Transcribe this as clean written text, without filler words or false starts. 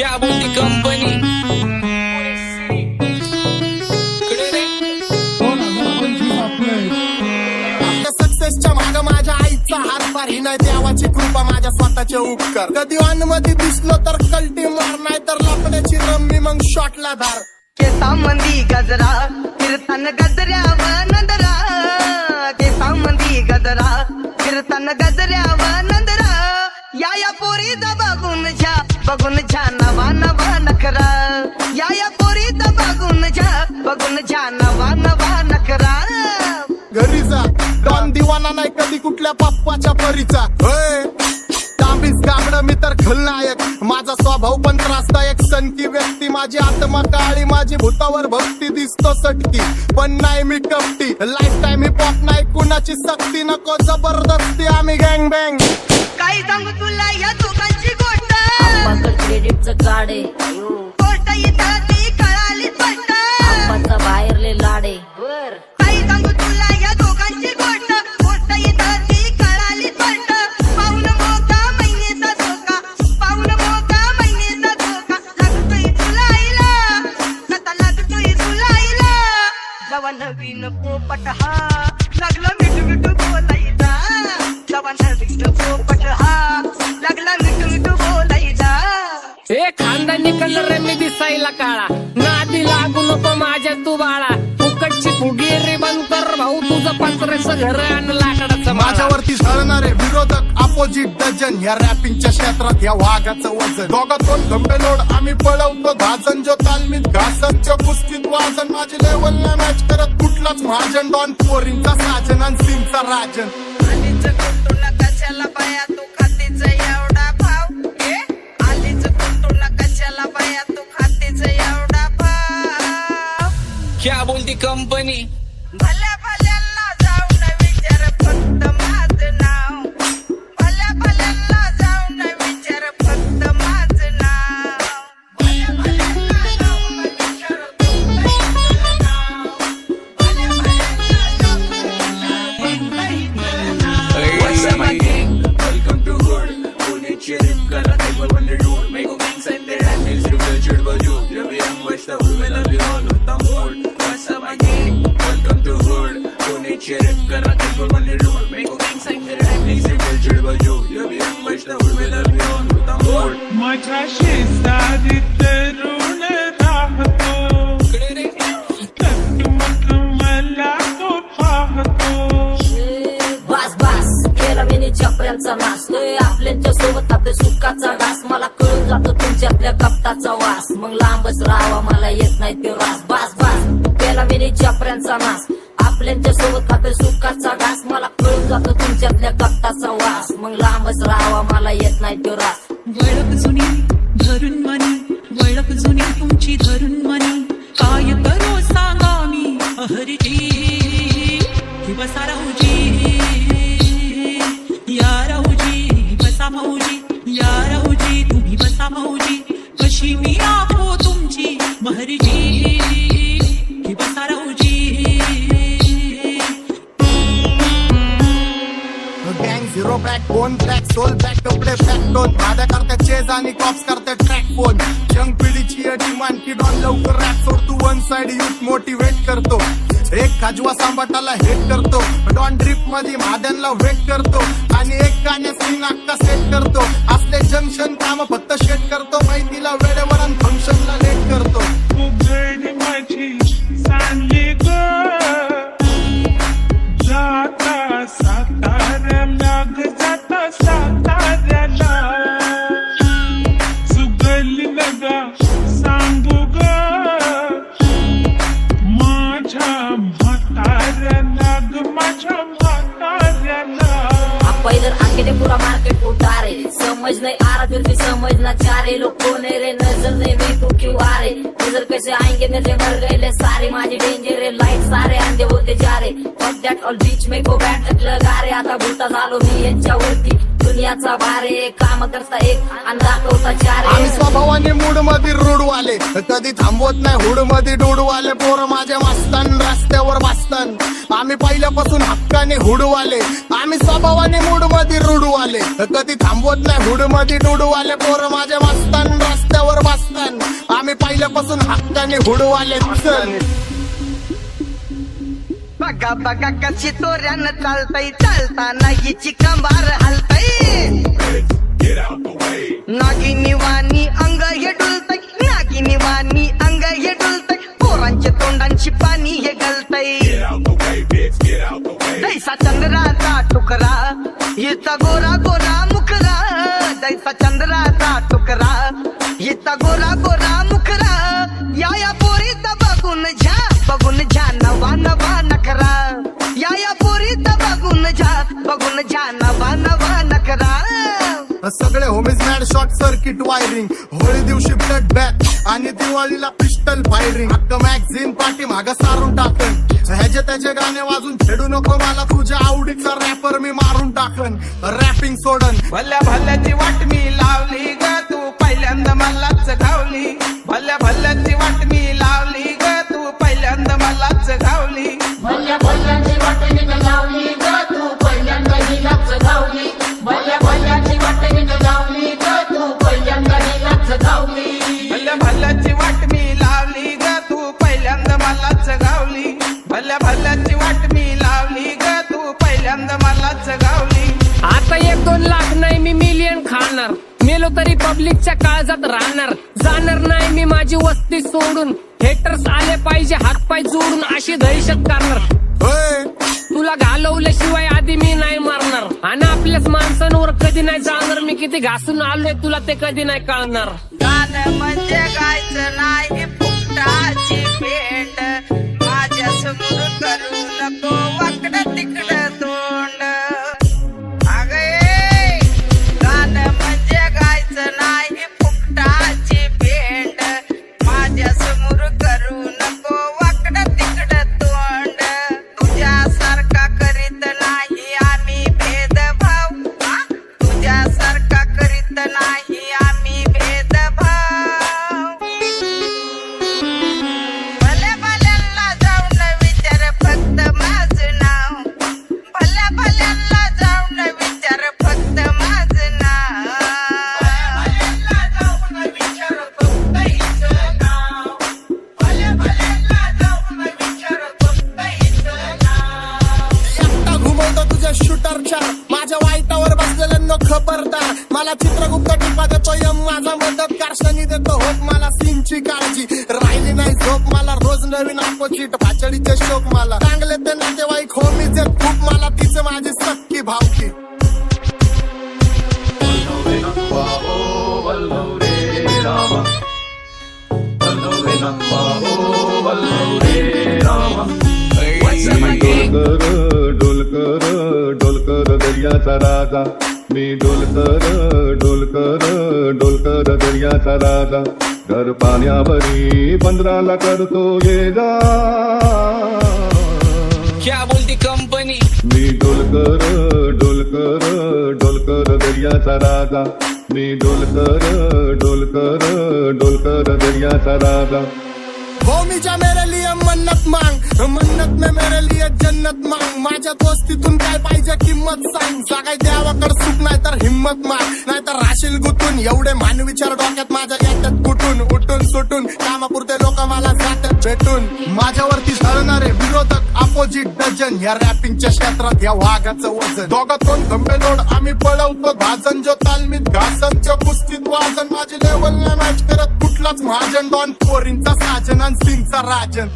क्या बोलती कंपनी सक्सेसच्या माग माझ्या आईचा हातभार ही नाही देवाची कृपा माझ्या स्वतःचे उपकार कधी मध्ये दिसलो तर कल्टी मार नाही तर लपण्याची रम्मी मग शॉटला धार केसामंदी गजरा कीर्तन गजऱ्याव नंदरा केसामंदी गजरा कीर्तन गजऱ्याव नंदरा या पोरीचा बघून छा नवा नवा नखरा या पोरीचा बघून छा नवा नवा नखरा घरीचा डॉन दिवाना नाही कधी कुठल्या पप्पाच्या परीचा तांबीस गागड मी तर खलनायक माझा स्वभाव पण त्रासदायक सनकी व्यक्ती माझी आत्मा काळी माझी भूतावर भक्ती दिसतो सटकी पण नाही मी कपटी लाईफ टाइम हिप हॉप नाही कुणाची सक्ती नको जबरदस्ती आम्ही गँग बँग काही सांगू तुला या दोघांची गोष्ट क्रेडिटचं कार्ड आहे गोष्ट इथं ती कळाली स्पष्ट आंबाचा बाहेरले लाडे काही सांगू तुला या दोघांची गोष्ट गोष्ट इथं ती कळाली स्पष्ट पाऊन मोका महिनेचा धोका पाऊन मोका महिनेचा धोका लागतोय तुला आईला आता लागतोय तुला आईला जवा नवीन पोपट हा लागला मिठू मिठू बोलायचा जवा नवीन पोपट हा लागला मिठू मिठू बोलायचा ए खानदानी कलर मी दिसायला काळा नादी लागू नको माझ्या तू बाळा फुकटची फुगीरी बंद कर भाऊ तुझं पत्रेचं घर आणि लाकडाचं माझ्यावरती झळणारे विरोधक अपोजिट डजन या रॅपिंगच्या क्षेत्रात या वाघाचं वजन दोघात दोन खंबे लोड आम्ही पळवतो धाजन जो तालमीत घासनच्या कुस्तीत वाजन माझी लेवल नाही मॅच करत कुठलाच महाजन डॉन पोरींचा साजन आणि सिंगचा राजन आलीच कुंटूला कशाला बाया तू खातीच एवढा भाव आलीच कुंटूला कशाला बाया तू खातीच एवढा भाव क्या बोलती कंपनी भल्या भल्यांना जाऊन विचार फक्त माझं नाव भल्या भल्यांना जाऊन विचार फक्त माझं नाव भल्या भल्यांना जाऊन विचार फक्त माझं नाव भल्या भल्यांना जाऊन What's up, my gang? Welcome to Hood. Pune cheering kara table when they do. Make a gang sign their hand is revealed by you. You're young, watch the hood when I be on with the mood. What's up, my gang? Welcome to Hood. Pune cheering kara table when they do. Make a gang sign their hand is revealed by you. You're young, watch the hood when I be on with the mood. माझ्या शेजारी तरुण राहतो मग मला तो पाहतो बास बास केला मी चपऱ्यांचा नाश आपल्याच्या सोबत आपल्या सुखाचा डास मला कळून जातो तुमच्यातल्या कपटाचा वास मग लांबच राहावा मला येत नाही ते रास बास बास केला मी चपऱ्यांचा नाश आपल्याच्या सोबत आपल्या सुखाचा डास मला कळून जातो तुमच्यातल्या कपटाचा वास मग लांबच राहावा मला येत नाही ते रास वळख जुनी धरून मनी वळख जुनी तुमची धरून मनी काय करो सांगा मी अहरजी कि बसा राहूजी या राहूजी बसा भाऊजी या राहूजी तुम्ही बसा भाऊजी कशी मी आहो तुमची महरजी कि बसा राहूजी गँग zero back bone black soul back कपडे बॅक टोन माझ्या करते चेज आणि कॉप्स करते ट्रॅक फोन यंग पिढीची डिमांड की डॉन लवकर रॅप सोड तू वन साइड युथ मोटिवेट करतो एक खाजवा सांबाटाला हेट करतो डॉन ड्रिप मध्ये महाद्यांना वेट करतो आणि एक गाण्या सीन अक्का सेट करतो असले जंक्शन काम फक्त शेट करतो माहितीला वेळेवर आणि फंक्शनला लेट करतो उघड माझी सांगली ग जाता साताऱ्याला ग जाता साताऱ्याला सुगली नगा सांगू ग माझ्या म्हाताऱ्याला ग माझ्या म्हाताऱ्याला आपा इधर आके दे पूरा मार्केट उतारे समझ नहीं आ रहा फिर भी समझना चाह रहे लोग कौन है रे नजर नहीं मेरे को क्यों आ रहे नजर कैसे आएंगे नजर मर गए ले सारे माझी डेंजर है लाइट सारे अंधे होते जा रहे फक दॅट ऑल बीच में को बँड तक लगा रे आता भूता झालो मी यांच्यावरती दुनियाचा भारे काम करता एक आणि दाखवता चार आम्ही स्वभावाने मूड मध्ये रूडवाले कधी थांबवत नाही हुड मध्ये डोडवाले पोरं माझ्या मस्तान रस्त्यावर बसतान आम्ही पहिल्यापासून हक्काने हुडवाले आम्ही स्वभावाने मूड मध्ये रूडवाले कधी थांबवत नाही हुड मध्ये डोडवाले पोरं माझ्या मस्तान रस्त्यावर बसतान मस्तान आम्ही पहिल्यापासून हक्काने हुडवाले चल बघा बघा कशी तोऱ्यानं चालतय चालताना हिची कंबार हलतय नागिनी वाणी अंग हे डुलतय नागिनी वाणी अंग हे डुलतय पोरांच्या तोंडांची पाणी हे गलतय दैसा चंद्राचा टुकरा हिचा गोरा गोरा मुखरा दैसा चंद्राचा टुकरा हिचा गोरा गोरा मुखरा या पोरीचा बघून झा नवा नवा नखरा या पोरीचा बघून झा नवा नवा नखरा सगळे homies mad short circuit wiring Holi दिवशी ब्लड बॅग आणि दिवाळीला पिस्टल फायरिंग हक्क मॅगझिन पाठी मागं सारून टाकन ह्याचे त्याचे गाणे वाजून छेडू नको मला तुझ्या आवडीचा रॅपर मी मारून टाकन रॅपिंग सोडन भल्या भल्याची वाट मी लावली ग तू पहिल्यांदा मलाच घावली भल्या भल्याची वाट मी लावली ग तू पहिल्यांदा मलाच घावली भल्या भल्याची वाट मी लावली ग तू पहिल्यांदा हिलाच घावली भल्या भल्याची वाट मी लावली ग तू पहिल्यांदा हिलाच घावली भल्या भल्याची वाट मी लावली ग तू पहिल्यांदा मलाच घावली भल्या भल्याची वाट मी लावली ग तू पहिल्यांदा मलाच घावली आता 1-2 लाख नाही मी मिलियन खाणार मेलो तरी पब्लिकच्या काळजात राहणार जाणार नाही मी माझी वस्ती सोडून हेटर्स आले पाहिजे हातपाय जोडून अशी दहशत करणार होय तुला घालवल्याशिवाय आधी मी नाही मारणार आणि आपल्याच माणसांवर कधी नाही जाणार मी किती घासून आलोय तुला ते कधी नाही कळणार गाणं म्हणजे गायचं नाही फुकटाची भेट माझ्या समोर करू नको वाकडं तिकडं तोंड अगे गाणं म्हणजे गायचं नाही फुकटाची भेट माझ्या समोर करू नको वाकडं तिकडं तोंड तुझ्यासारखा करीत नाही आम्ही भेदभाव तुझ्यासारखा करीत नाही आम्ही भेदभाव भल्या भल्यांना जाऊन विचार फक्त माझं नाव भल्या भल्यांना जाऊन विचार फक्त माझं नाव एकटा घुमवतो तुझ्या शूटरच्या माझ्या वाईटावर बसलेल्यांना खबरदार मला चित्रगुप्त टिपा देतो यम माझा मदत कारशनी देतो होप मला सीनची काळजी राहिली नाही झोप मला रोज नवीन अपोजिट भाचडीचे शोक मला चांगले ते नातेवाईक होमीच आहेत खूप मला तिचं माझी सक्की भावकी डोलकर दर्याचा राजा मी डोलकर दर्याचा राजा घर पाण्यावरी बंदराला करतो ये जा क्या बोलती कंपनी मी डोलकर दर्याचा राजा मी डोलकर दर्याचा राजा होमीच्या मेरे लिए मन्नत मांग मन्नत में मेरे लिए जन्नत मांग माझ्या दोस्तीतून काय पाहिजे किंमत सांग सगळ्या देवाकडे सुख नाही तर हिम्मत माग नाही तर राशील गुतून एवढे मानविचार डोक्यात माझ्या येतात कुठून उठून सुटून कामापुरते लोक मला जातात भेटून माझ्यावरती झळणारे विरोधक अपोजिट डझन या रॅपिंगच्या क्षेत्रात या वाघाचं वजन दोघातून खंबे लोड आम्ही पळवतो भाजन जो तालमीत घासनच्या कुस्तीत वाजन माझी लेवल नाही मॅच करत कुठलाच महाजन डॉन पोरींचा साजन आणि सिंगचा राजन